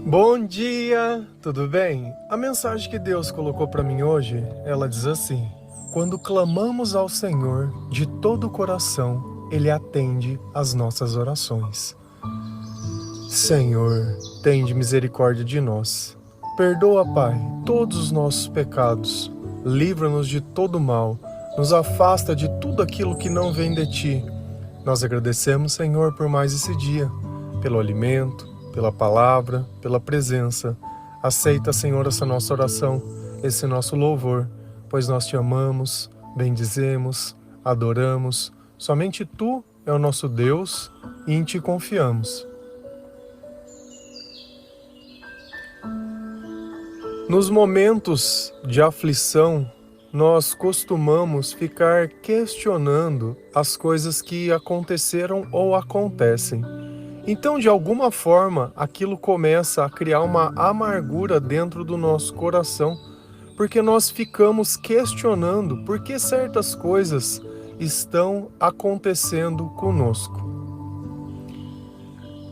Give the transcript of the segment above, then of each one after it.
Bom dia, tudo bem? A mensagem que Deus colocou para mim hoje, ela diz assim: quando clamamos ao Senhor de todo o coração, Ele atende às nossas orações. Senhor, tende misericórdia de nós. Perdoa, Pai, todos os nossos pecados. Livra-nos de todo mal. Nos afasta de tudo aquilo que não vem de Ti. Nós agradecemos, Senhor, por mais esse dia, pelo alimento, pela palavra, pela presença. Aceita, Senhor, essa nossa oração, esse nosso louvor, pois nós Te amamos, bendizemos, adoramos. Somente Tu é o nosso Deus e em Ti confiamos. Nos momentos de aflição, nós costumamos ficar questionando as coisas que aconteceram ou acontecem. Então, de alguma forma, aquilo começa a criar uma amargura dentro do nosso coração, porque nós ficamos questionando por que certas coisas estão acontecendo conosco.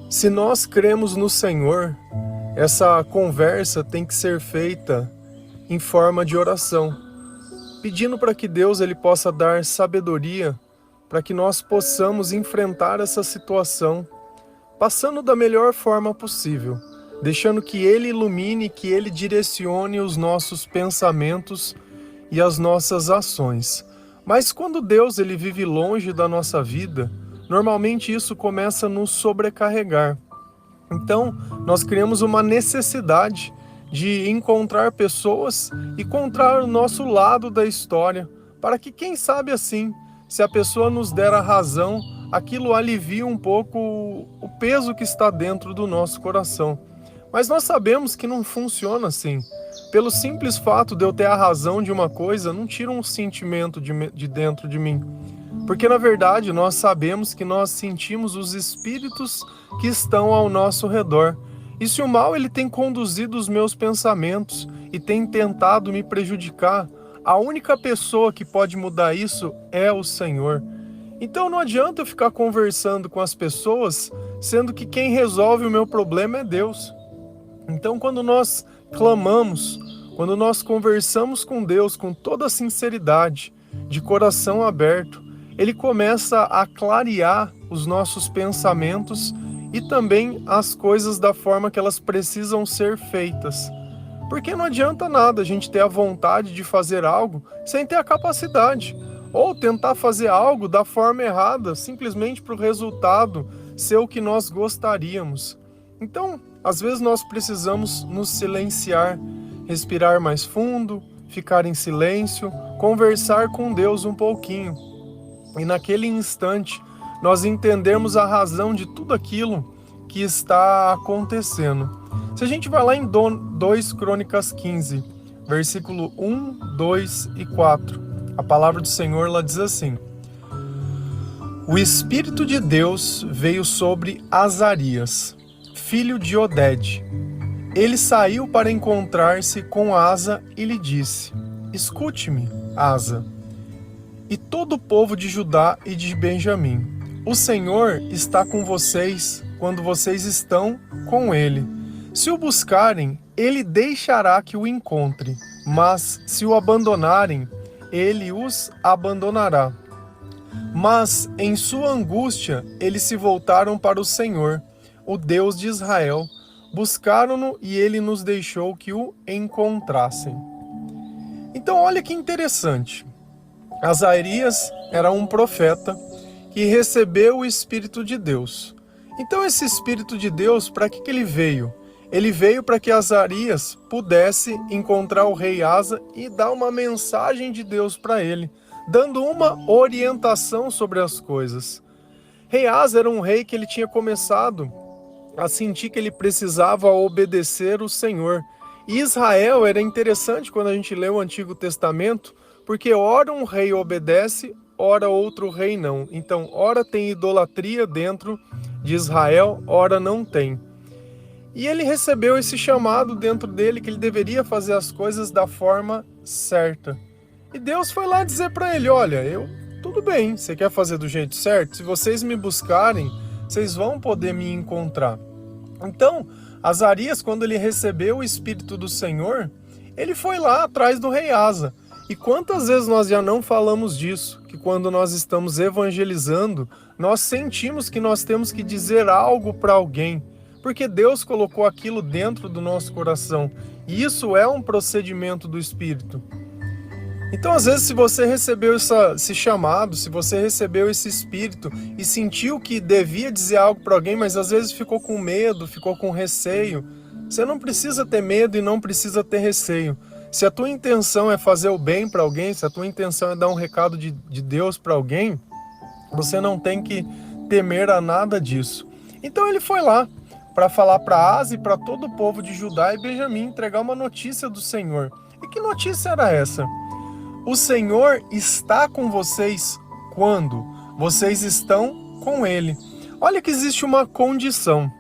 Se nós cremos no Senhor, essa conversa tem que ser feita em forma de oração, pedindo para que Deus ele possa dar sabedoria para que nós possamos enfrentar essa situação, passando da melhor forma possível, deixando que Ele ilumine, que Ele direcione os nossos pensamentos e as nossas ações. Mas quando Deus ele vive longe da nossa vida, normalmente isso começa a nos sobrecarregar. Então, nós criamos uma necessidade de encontrar pessoas e encontrar o nosso lado da história, para que, quem sabe assim, se a pessoa nos der a razão, aquilo alivia um pouco o peso que está dentro do nosso coração. Mas nós sabemos que não funciona assim. Pelo simples fato de eu ter a razão de uma coisa, não tira um sentimento de dentro de mim. Porque, na verdade, nós sabemos que nós sentimos os espíritos que estão ao nosso redor. E se o mal ele tem conduzido os meus pensamentos e tem tentado me prejudicar, a única pessoa que pode mudar isso é o Senhor. Então não adianta eu ficar conversando com as pessoas, sendo que quem resolve o meu problema é Deus. Então quando nós clamamos, quando nós conversamos com Deus com toda a sinceridade, de coração aberto, Ele começa a clarear os nossos pensamentos e também as coisas da forma que elas precisam ser feitas. Porque não adianta nada a gente ter a vontade de fazer algo sem ter a capacidade, ou tentar fazer algo da forma errada, simplesmente para o resultado ser o que nós gostaríamos. Então, às vezes nós precisamos nos silenciar, respirar mais fundo, ficar em silêncio, conversar com Deus um pouquinho. E naquele instante, nós entendemos a razão de tudo aquilo que está acontecendo. Se a gente vai lá em 2 Crônicas 15, versículo 1, 2 e 4, a palavra do Senhor ela diz assim: o Espírito de Deus veio sobre Azarias, filho de Oded. Ele saiu para encontrar-se com Asa e lhe disse: escute-me, Asa, e todo o povo de Judá e de Benjamim. O Senhor está com vocês quando vocês estão com Ele. Se o buscarem, Ele deixará que o encontre, mas se o abandonarem, Ele os abandonará. Mas em sua angústia, eles se voltaram para o Senhor, o Deus de Israel, buscaram-no e Ele nos deixou que o encontrassem. Então olha que interessante. Azarias era um profeta que recebeu o Espírito de Deus. Então esse Espírito de Deus, para que ele veio? Ele veio para que Azarias pudesse encontrar o rei Asa e dar uma mensagem de Deus para ele, dando uma orientação sobre as coisas. Rei Asa era um rei que ele tinha começado a sentir que ele precisava obedecer o Senhor. E Israel era interessante quando a gente lê o Antigo Testamento, porque ora um rei obedece, ora outro rei não. Então, ora tem idolatria dentro de Israel, ora não tem. E ele recebeu esse chamado dentro dele, que ele deveria fazer as coisas da forma certa. E Deus foi lá dizer para ele: olha, tudo bem, você quer fazer do jeito certo? Se vocês me buscarem, vocês vão poder me encontrar. Então, Azarias, quando ele recebeu o Espírito do Senhor, ele foi lá atrás do rei Asa. E quantas vezes nós já não falamos disso? Que quando nós estamos evangelizando, nós sentimos que nós temos que dizer algo para alguém, porque Deus colocou aquilo dentro do nosso coração. E isso é um procedimento do Espírito. Então, às vezes, se você recebeu esse chamado, se você recebeu esse Espírito e sentiu que devia dizer algo para alguém, mas às vezes ficou com medo, ficou com receio, você não precisa ter medo e não precisa ter receio. Se a tua intenção é fazer o bem para alguém, se a tua intenção é dar um recado de Deus para alguém, você não tem que temer a nada disso. Então ele foi lá para falar para Asa e para todo o povo de Judá e Benjamim, entregar uma notícia do Senhor. E que notícia era essa? O Senhor está com vocês quando vocês estão com Ele. Olha que existe uma condição.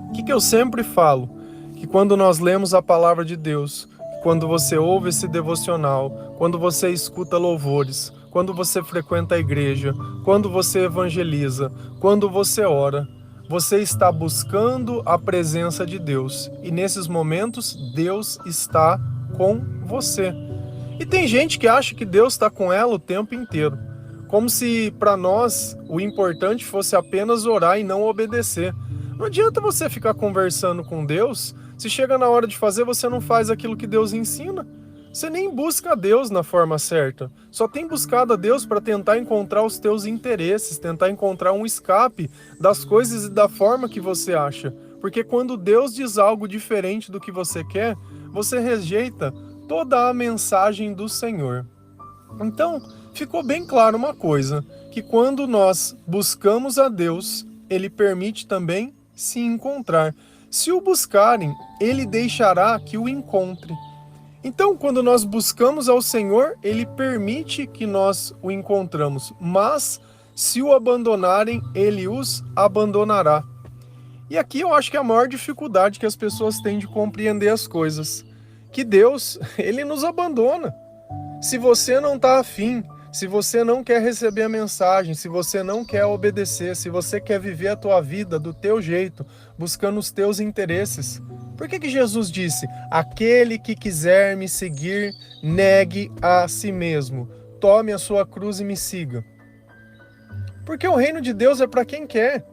O que eu sempre falo? Que quando nós lemos a palavra de Deus, quando você ouve esse devocional, quando você escuta louvores, quando você frequenta a igreja, quando você evangeliza, quando você ora, você está buscando a presença de Deus. E nesses momentos, Deus está com você. E tem gente que acha que Deus está com ela o tempo inteiro. Como se para nós o importante fosse apenas orar e não obedecer. Não adianta você ficar conversando com Deus, se chega na hora de fazer você não faz aquilo que Deus ensina. Você nem busca a Deus na forma certa. Só tem buscado a Deus para tentar encontrar os teus interesses, tentar encontrar um escape das coisas e da forma que você acha. Porque quando Deus diz algo diferente do que você quer, você rejeita toda a mensagem do Senhor. Então, ficou bem claro uma coisa, que quando nós buscamos a Deus, Ele permite também se encontrar. Se o buscarem, Ele deixará que o encontre. Então, quando nós buscamos ao Senhor, Ele permite que nós o encontramos, mas se o abandonarem, Ele os abandonará. E aqui eu acho que é a maior dificuldade que as pessoas têm de compreender as coisas. Que Deus, Ele nos abandona. Se você não está afim, se você não quer receber a mensagem, se você não quer obedecer, se você quer viver a tua vida do teu jeito, buscando os teus interesses. Por que Jesus disse, aquele que quiser me seguir, negue a si mesmo, tome a sua cruz e me siga? Porque o reino de Deus é para quem quer,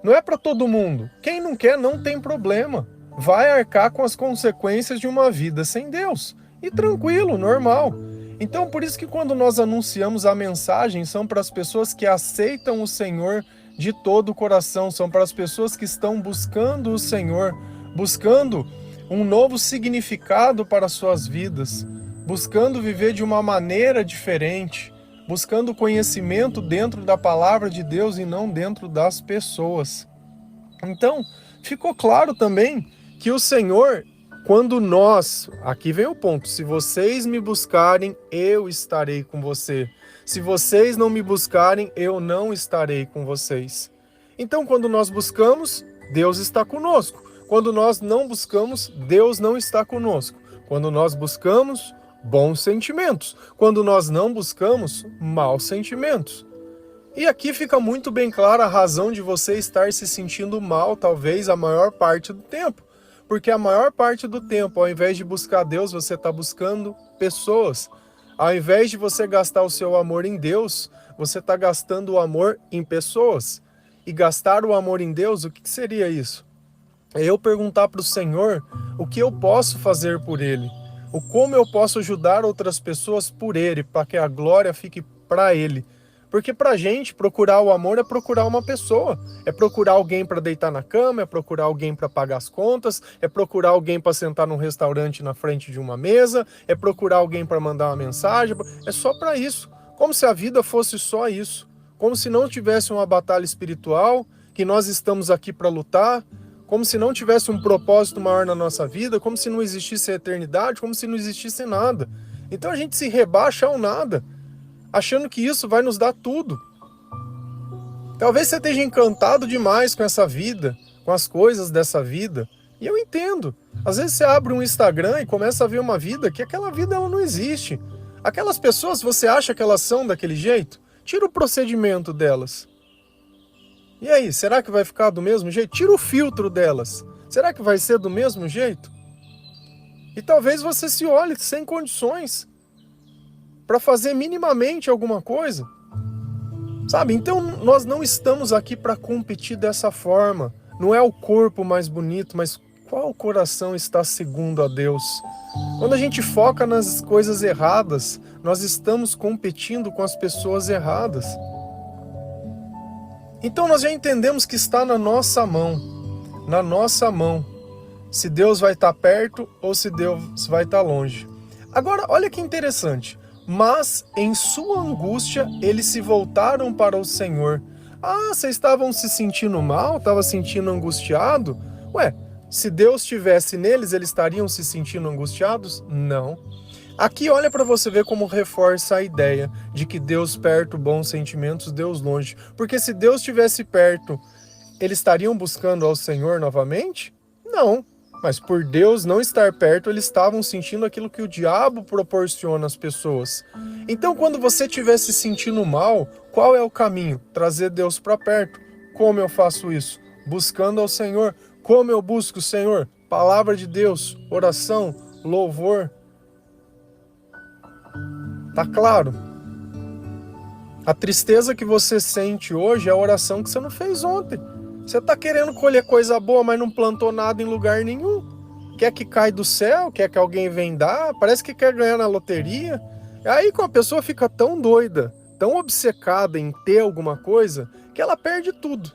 não é para todo mundo. Quem não quer não tem problema. Vai arcar com as consequências de uma vida sem Deus. E tranquilo, normal. Então, por isso que quando nós anunciamos a mensagem, são para as pessoas que aceitam o Senhor de todo o coração, são para as pessoas que estão buscando o Senhor, buscando um novo significado para suas vidas, buscando viver de uma maneira diferente, buscando conhecimento dentro da palavra de Deus e não dentro das pessoas. Então, ficou claro também que o Senhor, quando nós, aqui vem o ponto, se vocês me buscarem, eu estarei com você. Se vocês não me buscarem, eu não estarei com vocês. Então, quando nós buscamos, Deus está conosco. Quando nós não buscamos, Deus não está conosco. Quando nós buscamos, bons sentimentos. Quando nós não buscamos, maus sentimentos. E aqui fica muito bem clara a razão de você estar se sentindo mal, talvez a maior parte do tempo. Porque a maior parte do tempo, ao invés de buscar Deus, você está buscando pessoas. Ao invés de você gastar o seu amor em Deus, você está gastando o amor em pessoas. E gastar o amor em Deus, o que seria isso? É eu perguntar para o Senhor o que eu posso fazer por Ele. O como eu posso ajudar outras pessoas por Ele, para que a glória fique para Ele. Porque pra gente, procurar o amor é procurar uma pessoa. É procurar alguém para deitar na cama, é procurar alguém para pagar as contas, é procurar alguém para sentar num restaurante na frente de uma mesa, é procurar alguém para mandar uma mensagem. É só para isso. Como se a vida fosse só isso. Como se não tivesse uma batalha espiritual, que nós estamos aqui para lutar, como se não tivesse um propósito maior na nossa vida, como se não existisse a eternidade, como se não existisse nada. Então a gente se rebaixa ao nada, achando que isso vai nos dar tudo. Talvez você esteja encantado demais com essa vida, com as coisas dessa vida, e eu entendo. Às vezes você abre um Instagram e começa a ver uma vida que aquela vida ela não existe. Aquelas pessoas, você acha que elas são daquele jeito? Tira o procedimento delas. E aí, será que vai ficar do mesmo jeito? Tira o filtro delas. Será que vai ser do mesmo jeito? E talvez você se olhe sem condições para fazer minimamente alguma coisa. Sabe? Então nós não estamos aqui para competir dessa forma. Não é o corpo mais bonito, mas qual coração está segundo a Deus? Quando a gente foca nas coisas erradas, nós estamos competindo com as pessoas erradas. Então nós já entendemos que está na nossa mão. Na nossa mão. Se Deus vai estar perto ou se Deus vai estar longe. Agora, olha que interessante. Mas em sua angústia, eles se voltaram para o Senhor. Ah, vocês estavam se sentindo mal? Estavam se sentindo angustiado? Ué, se Deus estivesse neles, eles estariam se sentindo angustiados? Não. Aqui olha para você ver como reforça a ideia de que Deus perto, bons sentimentos, Deus longe. Porque se Deus estivesse perto, eles estariam buscando ao Senhor novamente? Não. Mas por Deus não estar perto, eles estavam sentindo aquilo que o diabo proporciona às pessoas. Então, quando você estiver se sentindo mal, qual é o caminho? Trazer Deus para perto. Como eu faço isso? Buscando ao Senhor. Como eu busco o Senhor? Palavra de Deus, oração, louvor. Tá claro? A tristeza que você sente hoje é a oração que você não fez ontem. Você tá querendo colher coisa boa, mas não plantou nada em lugar nenhum. Quer que caia do céu, quer que alguém venha dar, parece que quer ganhar na loteria. Aí a pessoa fica tão doida, tão obcecada em ter alguma coisa, que ela perde tudo.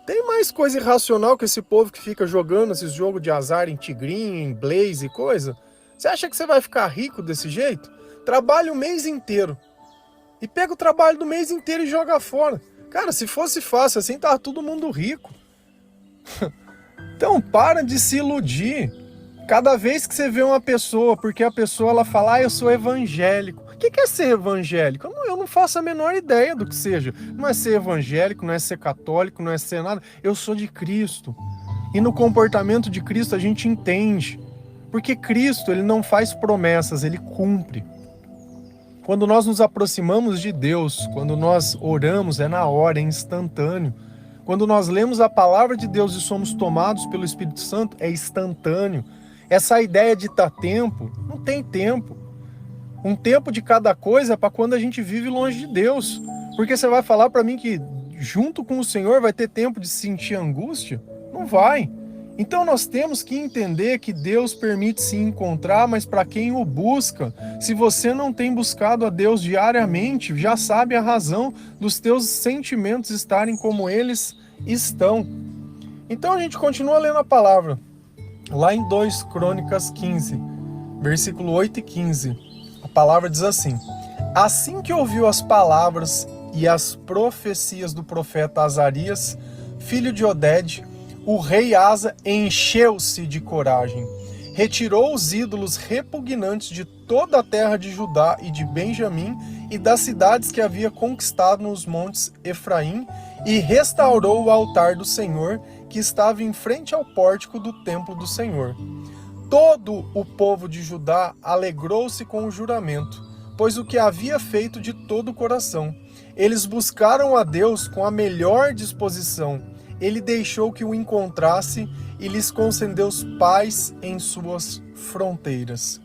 Tem mais coisa irracional que esse povo que fica jogando esses jogos de azar em tigrinho, em blaze e coisa. Você acha que você vai ficar rico desse jeito? Trabalha o mês inteiro. E pega o trabalho do mês inteiro e joga fora. Cara, se fosse fácil assim, tava todo mundo rico. Então, para de se iludir. Cada vez que você vê uma pessoa, porque a pessoa ela fala, eu sou evangélico. O que é ser evangélico? Eu não faço a menor ideia do que seja. Não é ser evangélico, não é ser católico, não é ser nada. Eu sou de Cristo. E no comportamento de Cristo a gente entende. Porque Cristo, ele não faz promessas, ele cumpre. Quando nós nos aproximamos de Deus, quando nós oramos, é na hora, é instantâneo. Quando nós lemos a palavra de Deus e somos tomados pelo Espírito Santo, é instantâneo. Essa ideia de dar tempo, não tem tempo. Um tempo de cada coisa é para quando a gente vive longe de Deus. Porque você vai falar para mim que junto com o Senhor vai ter tempo de sentir angústia? Não vai. Então nós temos que entender que Deus permite se encontrar, mas para quem o busca. Se você não tem buscado a Deus diariamente, já sabe a razão dos teus sentimentos estarem como eles estão. Então a gente continua lendo a palavra. Lá em 2 Crônicas 15, versículo 8 e 15, a palavra diz assim: Assim que ouviu as palavras e as profecias do profeta Azarias, filho de Oded, o rei Asa encheu-se de coragem, retirou os ídolos repugnantes de toda a terra de Judá e de Benjamim e das cidades que havia conquistado nos montes Efraim e restaurou o altar do Senhor que estava em frente ao pórtico do templo do Senhor. Todo o povo de Judá alegrou-se com o juramento, pois o que havia feito de todo o coração. Eles buscaram a Deus com a melhor disposição. Ele deixou que o encontrasse e lhes concedeu paz em suas fronteiras.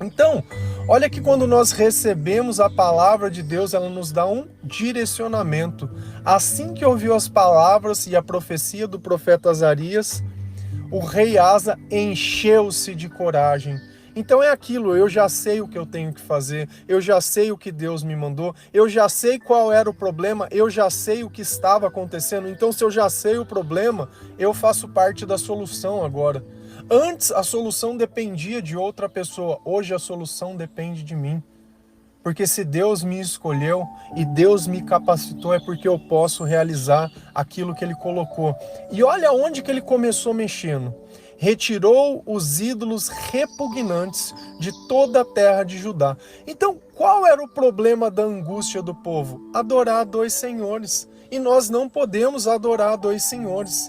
Então, olha que quando nós recebemos a palavra de Deus, ela nos dá um direcionamento. Assim que ouviu as palavras e a profecia do profeta Azarias, o rei Asa encheu-se de coragem. Então é aquilo, eu já sei o que eu tenho que fazer, eu já sei o que Deus me mandou, eu já sei qual era o problema, eu já sei o que estava acontecendo. Então se eu já sei o problema, eu faço parte da solução agora. Antes a solução dependia de outra pessoa, hoje a solução depende de mim. Porque se Deus me escolheu e Deus me capacitou, é porque eu posso realizar aquilo que Ele colocou. E olha onde que Ele começou mexendo. Retirou os ídolos repugnantes de toda a terra de Judá. Então, qual era o problema da angústia do povo? Adorar a dois senhores. E nós não podemos adorar a dois senhores.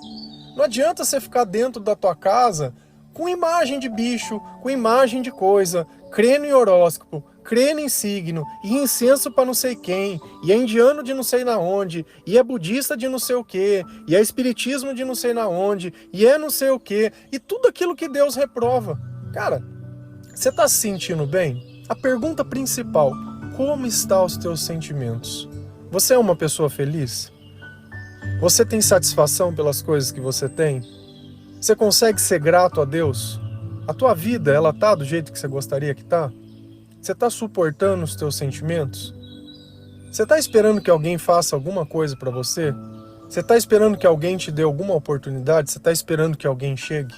Não adianta você ficar dentro da tua casa com imagem de bicho, com imagem de coisa, crendo em horóscopo, crê em signo, e incenso para não sei quem, e é indiano de não sei na onde, e é budista de não sei o que, e é espiritismo de não sei na onde, e é não sei o que, e tudo aquilo que Deus reprova. Cara, você está se sentindo bem? A pergunta principal, como estão os teus sentimentos? Você é uma pessoa feliz? Você tem satisfação pelas coisas que você tem? Você consegue ser grato a Deus? A tua vida, ela tá do jeito que você gostaria que tá? Você tá suportando os teus sentimentos? Você tá esperando que alguém faça alguma coisa para você? Você tá esperando que alguém te dê alguma oportunidade? Você tá esperando que alguém chegue?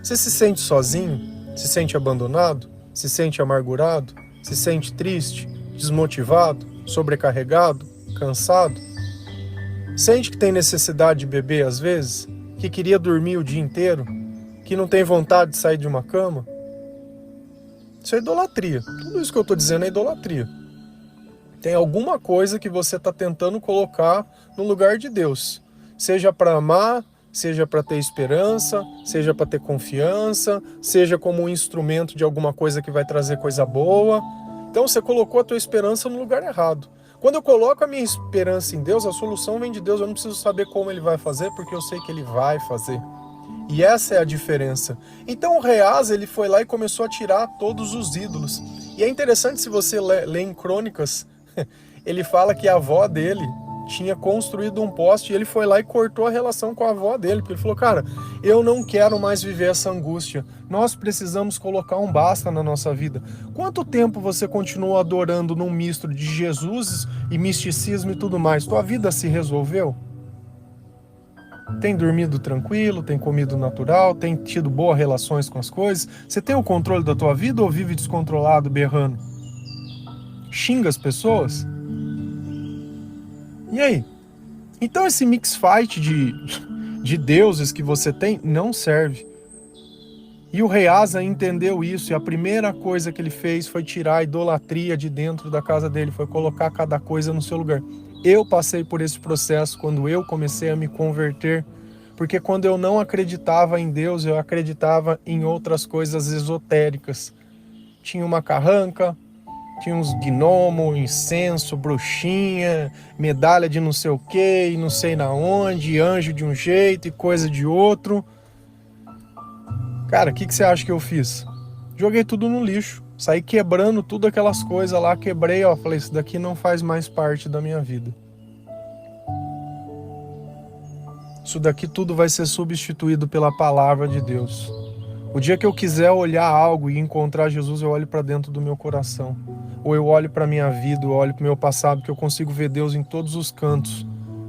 Você se sente sozinho? Se sente abandonado? Se sente amargurado? Se sente triste? Desmotivado? Sobrecarregado? Cansado? Sente que tem necessidade de beber às vezes? Que queria dormir o dia inteiro? Que não tem vontade de sair de uma cama? Isso é idolatria. Tudo isso que eu estou dizendo é idolatria. Tem alguma coisa que você está tentando colocar no lugar de Deus. Seja para amar, seja para ter esperança, seja para ter confiança, seja como um instrumento de alguma coisa que vai trazer coisa boa. Então você colocou a tua esperança no lugar errado. Quando eu coloco a minha esperança em Deus, a solução vem de Deus. Eu não preciso saber como Ele vai fazer, porque eu sei que Ele vai fazer. E essa é a diferença. Então o Reaz, ele foi lá e começou a tirar todos os ídolos. E é interessante, se você lê em Crônicas, ele fala que a avó dele tinha construído um poste e ele foi lá e cortou a relação com a avó dele. Porque ele falou, cara, eu não quero mais viver essa angústia. Nós precisamos colocar um basta na nossa vida. Quanto tempo você continuou adorando num misto de Jesus e misticismo e tudo mais? Tua vida se resolveu? Tem dormido tranquilo, tem comido natural, tem tido boas relações com as coisas? Você tem o controle da tua vida ou vive descontrolado, berrando? Xinga as pessoas? E aí? Então esse mix fight de deuses que você tem não serve. E o rei Asa entendeu isso, e a primeira coisa que ele fez foi tirar a idolatria de dentro da casa dele, foi colocar cada coisa no seu lugar. Eu passei por esse processo quando eu comecei a me converter, porque quando eu não acreditava em Deus, eu acreditava em outras coisas esotéricas. Tinha uma carranca, tinha uns gnomo, incenso, bruxinha, medalha de não sei o que, e não sei na onde, anjo de um jeito e coisa de outro. Cara, o que você acha que eu fiz? Joguei tudo no lixo, saí quebrando tudo aquelas coisas lá, quebrei, ó, falei, isso daqui não faz mais parte da minha vida. Isso daqui tudo vai ser substituído pela palavra de Deus. O dia que eu quiser olhar algo e encontrar Jesus, eu olho para dentro do meu coração. Ou eu olho para minha vida, eu olho para o meu passado, porque eu consigo ver Deus em todos os cantos.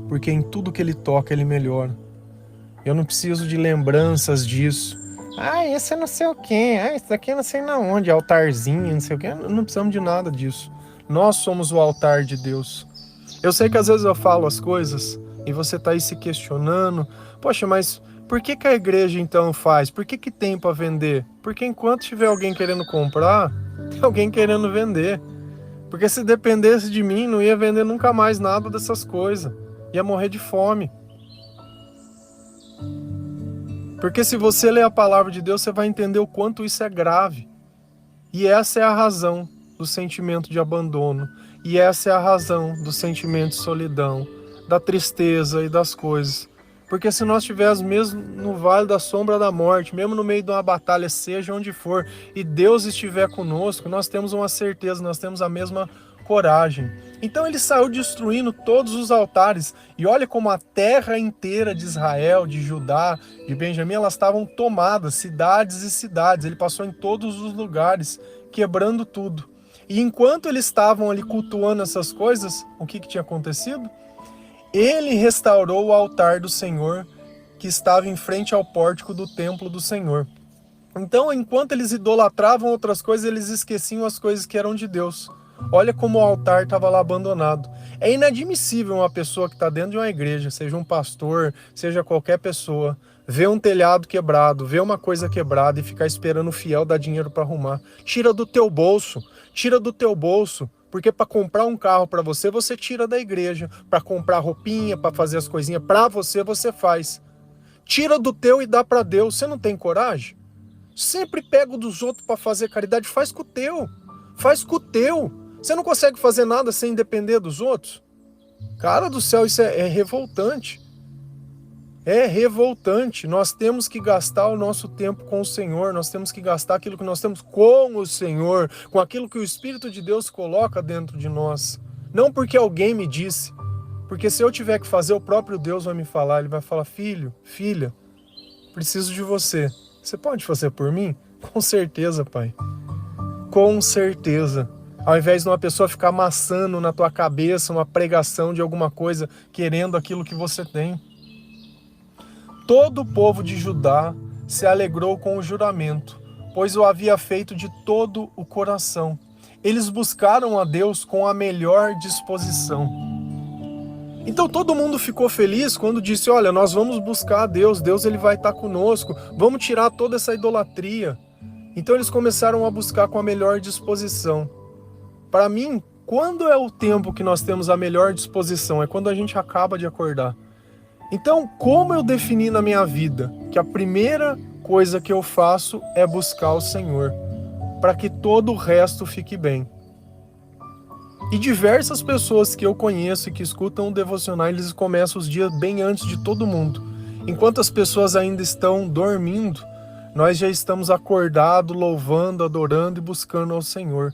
Porque em tudo que Ele toca, Ele melhora. Eu não preciso de lembranças disso. Ah, esse é não sei o quê. Ah, isso daqui é não sei na onde. Altarzinho, não sei o quê. Não precisamos de nada disso. Nós somos o altar de Deus. Eu sei que às vezes eu falo as coisas e você está aí se questionando. Poxa, mas por que a igreja então faz? Por que tem para vender? Porque enquanto tiver alguém querendo comprar, tem alguém querendo vender. Porque se dependesse de mim, não ia vender nunca mais nada dessas coisas. Ia morrer de fome. Porque se você ler a palavra de Deus, você vai entender o quanto isso é grave. E essa é a razão do sentimento de abandono. E essa é a razão do sentimento de solidão, da tristeza e das coisas. Porque se nós estivermos mesmo no vale da sombra da morte, mesmo no meio de uma batalha, seja onde for, e Deus estiver conosco, nós temos uma certeza, nós temos a mesma coragem. Então ele saiu destruindo todos os altares. E olha como a terra inteira de Israel, de Judá, de Benjamim, elas estavam tomadas, cidades e cidades. Ele passou em todos os lugares, quebrando tudo. E enquanto eles estavam ali cultuando essas coisas, o que tinha acontecido? Ele restaurou o altar do Senhor, que estava em frente ao pórtico do templo do Senhor. Então, enquanto eles idolatravam outras coisas, eles esqueciam as coisas que eram de Deus. Olha como o altar estava lá abandonado. É inadmissível uma pessoa que está dentro de uma igreja, seja um pastor, seja qualquer pessoa, ver um telhado quebrado, ver uma coisa quebrada e ficar esperando o fiel dar dinheiro para arrumar. Tira do teu bolso, porque para comprar um carro para você, você tira da igreja. Para comprar roupinha, para fazer as coisinhas para você, você faz. Tira do teu e dá para Deus. Você não tem coragem? Sempre pega dos outros para fazer caridade, faz com o teu. Faz com o teu. Você não consegue fazer nada sem depender dos outros? Cara do céu, isso é revoltante. É revoltante. Nós temos que gastar o nosso tempo com o Senhor. Nós temos que gastar aquilo que nós temos com o Senhor, com aquilo que o Espírito de Deus coloca dentro de nós. Não porque alguém me disse. Porque se eu tiver que fazer, o próprio Deus vai me falar. Ele vai falar, filho, filha, preciso de você. Você pode fazer por mim? Com certeza, pai. Com certeza. Ao invés de uma pessoa ficar amassando na tua cabeça uma pregação de alguma coisa, querendo aquilo que você tem. Todo o povo de Judá se alegrou com o juramento, pois o havia feito de todo o coração. Eles buscaram a Deus com a melhor disposição. Então todo mundo ficou feliz quando disse, olha, nós vamos buscar a Deus, Deus ele vai estar conosco, vamos tirar toda essa idolatria. Então eles começaram a buscar com a melhor disposição. Para mim, quando é o tempo que nós temos a melhor disposição? É quando a gente acaba de acordar. Então, como eu defini na minha vida que a primeira coisa que eu faço é buscar o Senhor, para que todo o resto fique bem. E diversas pessoas que eu conheço e que escutam o devocional, eles começam os dias bem antes de todo mundo. Enquanto as pessoas ainda estão dormindo, nós já estamos acordados, louvando, adorando e buscando ao Senhor.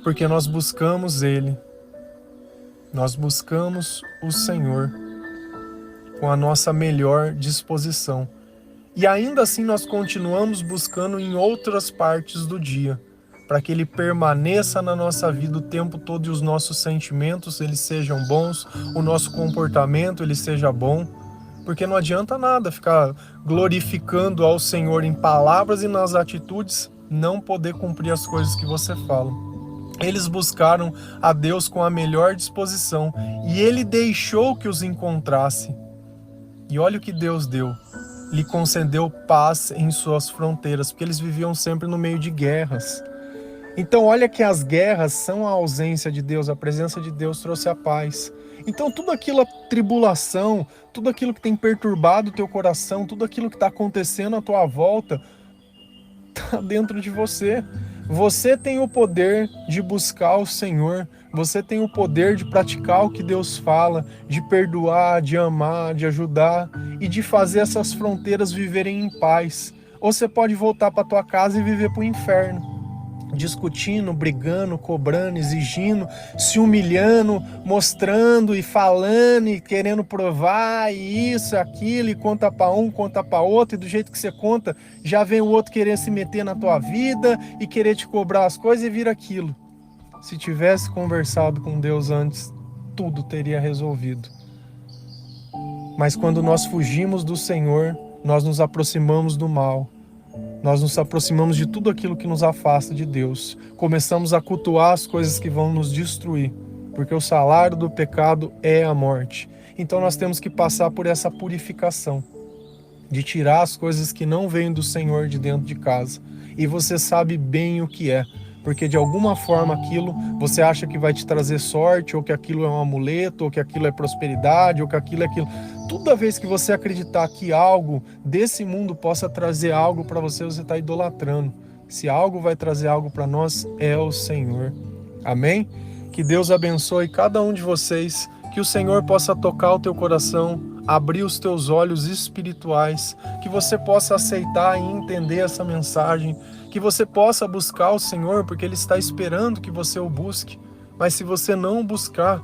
Porque nós buscamos Ele. Nós buscamos o Senhor com a nossa melhor disposição. E ainda assim nós continuamos buscando em outras partes do dia, para que Ele permaneça na nossa vida o tempo todo e os nossos sentimentos eles sejam bons, o nosso comportamento ele seja bom, porque não adianta nada ficar glorificando ao Senhor em palavras e nas atitudes, não poder cumprir as coisas que você fala. Eles buscaram a Deus com a melhor disposição e Ele deixou que os encontrasse. E olha o que Deus deu. Lhe concedeu paz em suas fronteiras, porque eles viviam sempre no meio de guerras. Então olha que as guerras são a ausência de Deus, a presença de Deus trouxe a paz. Então tudo aquilo, a tribulação, tudo aquilo que tem perturbado o teu coração, tudo aquilo que está acontecendo à tua volta, está dentro de você. Você tem o poder de buscar o Senhor, você tem o poder de praticar o que Deus fala, de perdoar, de amar, de ajudar e de fazer essas fronteiras viverem em paz. Ou você pode voltar para tua casa e viver para o inferno, discutindo, brigando, cobrando, exigindo, se humilhando, mostrando e falando e querendo provar e isso, aquilo, e conta para um, conta para outro, e do jeito que você conta, já vem o outro querer se meter na tua vida e querer te cobrar as coisas e vira aquilo. Se tivesse conversado com Deus antes, tudo teria resolvido. Mas quando nós fugimos do Senhor, nós nos aproximamos do mal. Nós nos aproximamos de tudo aquilo que nos afasta de Deus. Começamos a cultuar as coisas que vão nos destruir, porque o salário do pecado é a morte. Então nós temos que passar por essa purificação, de tirar as coisas que não vêm do Senhor de dentro de casa. E você sabe bem o que é, porque de alguma forma aquilo você acha que vai te trazer sorte, ou que aquilo é um amuleto, ou que aquilo é prosperidade, ou que aquilo é aquilo. Toda vez que você acreditar que algo desse mundo possa trazer algo para você, você está idolatrando. Se algo vai trazer algo para nós, é o Senhor. Amém? Que Deus abençoe cada um de vocês, que o Senhor possa tocar o teu coração, abrir os teus olhos espirituais, que você possa aceitar e entender essa mensagem, que você possa buscar o Senhor, porque Ele está esperando que você o busque. Mas se você não o buscar,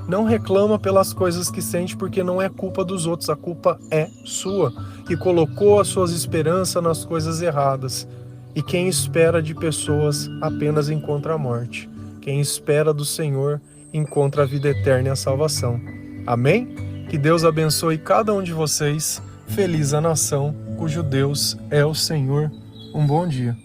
não reclama pelas coisas que sente, porque não é culpa dos outros, a culpa é sua, que colocou as suas esperanças nas coisas erradas. E quem espera de pessoas apenas encontra a morte. Quem espera do Senhor encontra a vida eterna e a salvação. Amém? Que Deus abençoe cada um de vocês. Feliz a nação cujo Deus é o Senhor. Um bom dia.